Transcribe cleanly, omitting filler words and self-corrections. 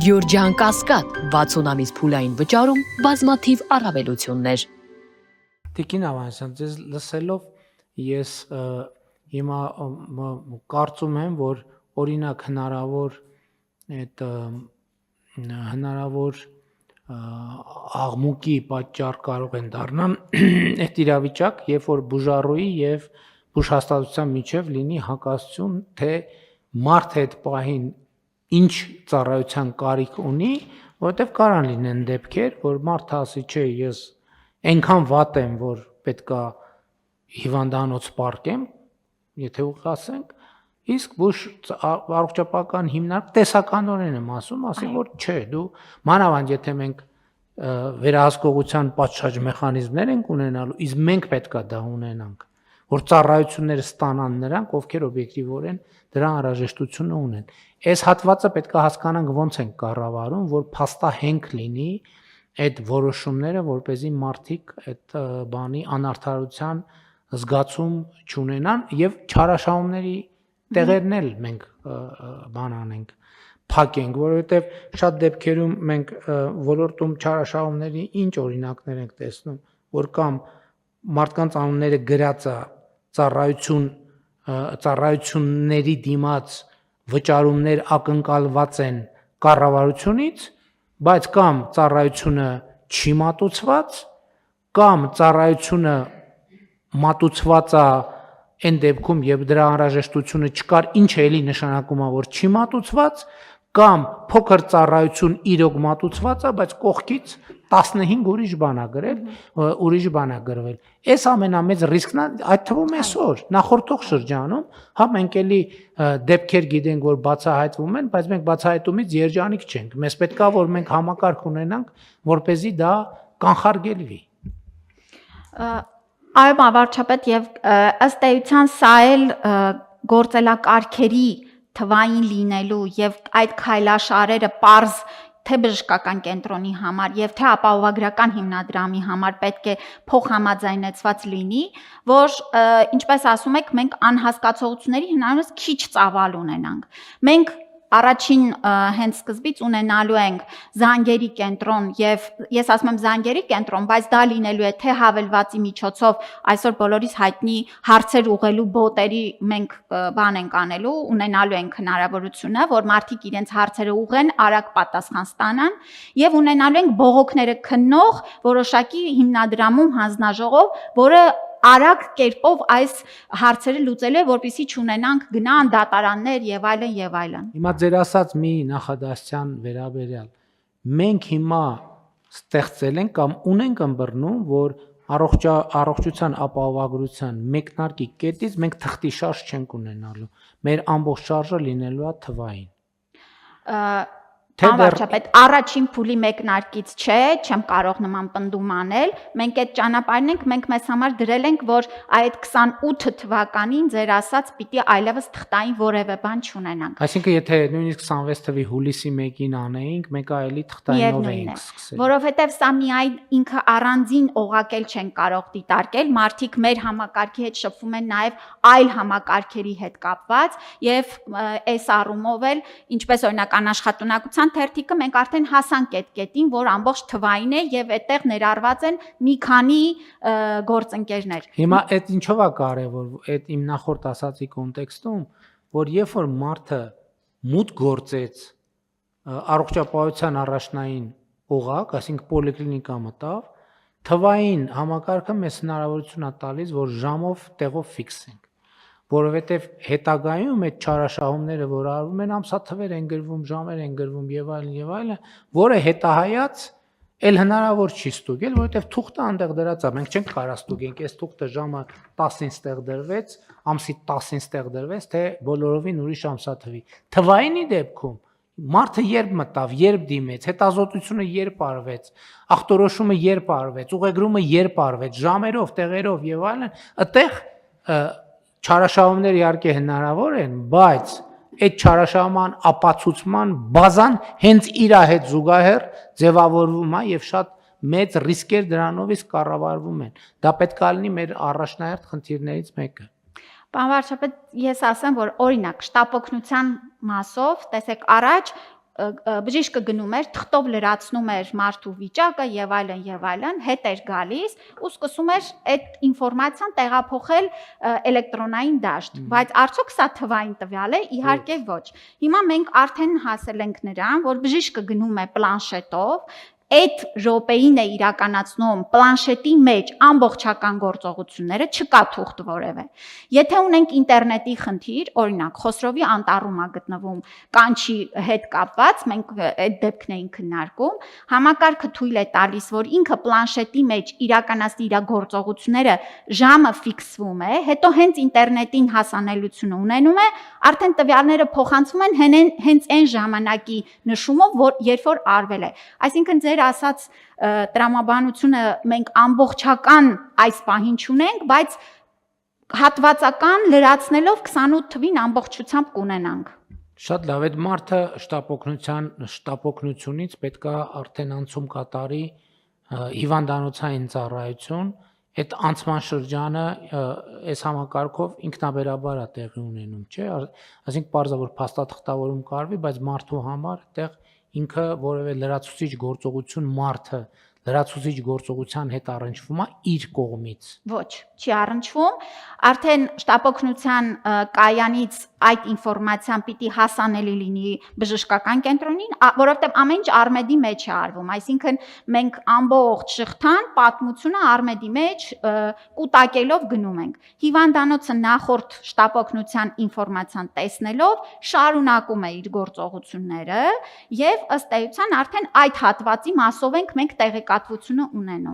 Գյորջյան Կասկադ 60 ամիս փուլային վճարում բազմաթիվ առավելություններ։ Տիկին Ավանեսյան, ձեզ լսելով ես հիմա կարծում եմ, որ օրինակ հնարավոր աղմուկի պատճառ կարող են դառնալ այդ իրավիճակ, երբ որ բուժառուի եւ բուժհաստատության միջև լինի հակասություն, թե մարդը այդ պահին ինչ ծառայության կարիք ունի, որովհետև կարան լինեն դեպքեր, որ մարդը ասի, չէ, ես այնքան վատ եմ, որ պետքա հիվանդանոց պարկեմ, եթե ուղղ ասենք, իսկ բուժ առողջապահական հիմնարկ տեսականորեն եմ ասում, ասի, որ չէ, դու մանավանդ եթե մենք վերահսկողության պատշաճ մեխանիզմներ ենք ունենալու, իսկ մենք պետքա դա ունենանք, որ ծառայությունները ստանան նրանք, ովքեր օբյեկտիվորեն դրա անհրաժեշտությունը ունեն։ Այս հատվածը պետք է հասկանանք ոնց են կառավարում, որ փաստահենք լինի այդ որոշումները, որպեսզի մարդիկ այդ բանի անարդարության զգացում չունենան եւ չարաշահումների տեղերն էլ մենք բան անենք, փակենք, որովհետեւ շատ դեպքերում մենք ոլորտում չարաշահումների ինչ օրինակներ ենք տեսնում, որ կամ մարդկանց անունները գրած է ծառայությունների դիմաց վճարումներ ակնկալված են կառավարությունից, բայց կամ ծառայությունը չի մատուցված, կամ ծառայությունը մատուցված է այն դեպքում, երբ դրա անհրաժեշտությունը չկար, ինչը էլի նշանակում է, որ չի մատուցված, կամ փոքր ծառայություն իրոք մատուցված է, բայց կողքից 15 ուրիշ բան է գրվել։ Այս ամենամեծ ռիսկն է, այդ թվում այսօր, նախորդող շրջանում, հա մենք էլի դեպքեր գիտենք, որ բացահայտվում են, բայց մենք բացահայտումից երջանիկ չենք։ Մեզ պետք է, որ մենք համակարգ ունենանք, որպեսզի դա կանխարգելվի։ Այո, վարչապետ, եւ ըստ էության սա էլ գործելակարգերի թվային լինելու եւ այդ քայլաշարերը պարզ թե բժշկական կենտրոնի համար եւ թե ապահովագրական հիմնադրամի համար պետք է փոխհամաձայնեցված լինի, որ ինչպես ասում եք, մենք անհասկացողությունների հնարավորինս քիչ ծավալ ունենանք։ Մենք առաջին հենց սկզբից ունենալու ենք զանգերի կենտրոն եւ ես ասում եմ զանգերի կենտրոն, բայց դա լինելու է թե հավելվածի միջոցով այսօր բոլորիս հայտնի հարցեր ուղղելու բոտերի մենք բան ենք անելու, ունենալու ենք հնարավորությունը, որ մարդիկ իրենց հարցերը ուղղեն, արագ պատասխան ստանան եւ ունենալու ենք բողոքները քննող որոշակի հիմնադրամում հանձնաժողով, որը արագ կերպով այս հարցերը լուծելու է, որպեսզի չունենանք գնան դատարաններ եւ այլն եւ այլն։ Հիմա ձեր ասած մի նախադասության վերաբերյալ մենք հիմա ստեղծել ենք կամ ունենք ըմբռնում, որ առողջության ապահովագրության մեկնարկի կետից մենք թղթի շարժ չենք ունենալու։ Մեր ամբողջ շարժը լինելու է թվային։ Վարչապետ, առաջին փուլի մեկնարկից չէ, չեմ կարող նման պնդում անել, մենք այդ ճանապարհն ենք, մենք մեզ համար դրել ենք, որ այդ 28 թվականին ձեր ասած պիտի այլևս թղթային որևէ բան չունենանք։ Այսինքն եթե նույնիսկ 26 թվականի հուլիսի 1-ին անեինք, մենք այլի թղթայինով էինք սկսել։ Որովհետև սա միայն ինքը առանձին օղակել չեն կարող դիտարկել, մարդիկ մեր համակարգի հետ շփվում են նաև այլ համակարգերի հետ կապված եւ այս առումով էլ ինչպես օրինակ անաշխատունակության թերթիկը մենք արդեն հասանք այդ կետին, որ ամբողջ թվային է եւ այդտեղ ներառված են մի քանի գործընկերներ։ Հիմա այդ ինչով է կարևոր, այդ իմ նախորդ ասացի կոնտեքստում, որ երբ որ մարդը մուտք գործեց առողջապահության առաջնային օղակ, այսինքն պոլիկլինիկա մտավ, թվային համակարգը մեզ հնարավորություն է տալիս, որ ժամով տեղով ֆիքսենք, որովհետև հետագայում այդ չարաշահումները, որ արվում են, ամսաթվեր են գրվում, ժամեր են գրվում եւ այլն, որը հետահայաց էլ հնարավոր չի ստուգել, որովհետև թուղթը այնտեղ դրած է, մենք չենք կարող ստուգենք, այս թուղթը ժամը 10-ին ստեղ դրվեց, ամսի 10-ին ստեղ դրվեց, թե բոլորովին ուրիշ ամսաթվի։ Թվայինի դեպքում մարդը երբ մտավ, երբ դիմեց, հետազոտությունը երբ արվեց, ախտորոշումը երբ արվեց, ուղեգրումը երբ արվեց, ժամերով, տեղերով եւ այլն, այդտեղ չարաշահումներ իհարկե հնարավոր են, բայց այդ չարաշահման ապացուցման բազան հենց իր հետ զուգահեռ ձևավորվում է եւ շատ մեծ ռիսկեր դրանով իսկ կառավարվում են։ Դա պետք է լինի մեր առաջնահերթ խնդիրներից մեկը։ Պարոն վարչապետ, ես ասեմ, որ օրինակ շտապօգնության մասով, տեսեք, առաջ բժիշկը գնում էր, թղթով լրացնում էր մարդու վիճակը եւ այլն, հետ էր գալիս ու սկսում էր այդ ինֆորմացիան տեղափոխել էլեկտրոնային դաշտ, բայց արդյոք սա թվային տվյալ է, իհարկե ոչ։ Հիմա մենք արդեն հասել ենք նրան, որ բժիշկը գնում է պլանշետով, այդ րոպեին է իրականացնում պլանշետի մեջ ամբողջական գործողությունները, չկա թուղթ որևէ։ Եթե ունենք ինտերնետի խնդիր, օրինակ Խոսրովի անտառում է գտնվում կանչի հետ կապված, մենք այդ դեպքն էինք քննարկում, համակարգը թույլ է տալիս, որ ինքը պլանշետի մեջ իրականացնի իր գործողությունները, ժամը ֆիքսվում է, հետո հենց ինտերնետին հասանելություն ունենում է, արդեն տվյալները փոխանցվում են հենց այն ժամանակի նշումով, երբ որ արվել է։ Այսինքն ձեր ասած տրամաբանությունը մենք ամբողջական այս պահին չունենք, բայց հատվածական լրացնելով 28 թվին ամբողջությամբ կունենանք։ Շատ լավ, այդ մարդը շտապօգնությունից պետքա արդեն անցում կատարի հիվանդանոցային ծառայություն, այդ անցման շրջանը այս համակարգով ինքնաբերաբար է տեղի ունենում, չէ՞, այսինքն պարզավոր փաստաթղթավորում կարվի, բայց մարդու համար այդտեղ ինքը որևէ լրացուցիչ գործողություն մարդը լրացուցիչ գործողության հետ առնչվում է իր կողմից։ Ոչ, չի առնչվում, արդեն շտապօգնության կայանից այդ ինֆորմացիան պիտի հասանելի լինի բժշկական կենտրոնին, որովհետև ամեն ինչ Արմեդի մեջ է արվում, այսինքն մենք ամբողջ շղթան պատմությունը Արմեդի մեջ կուտակելով գնում ենք։ Հիվանդանոցը նախորդ շտապօգնության ինֆորմացիան տեսնելով շարունակում է իր գործողությունները եւ ըստ էության արդեն այդ հատվածի մասով ենք մենք տեղեկատվությունը ունենում։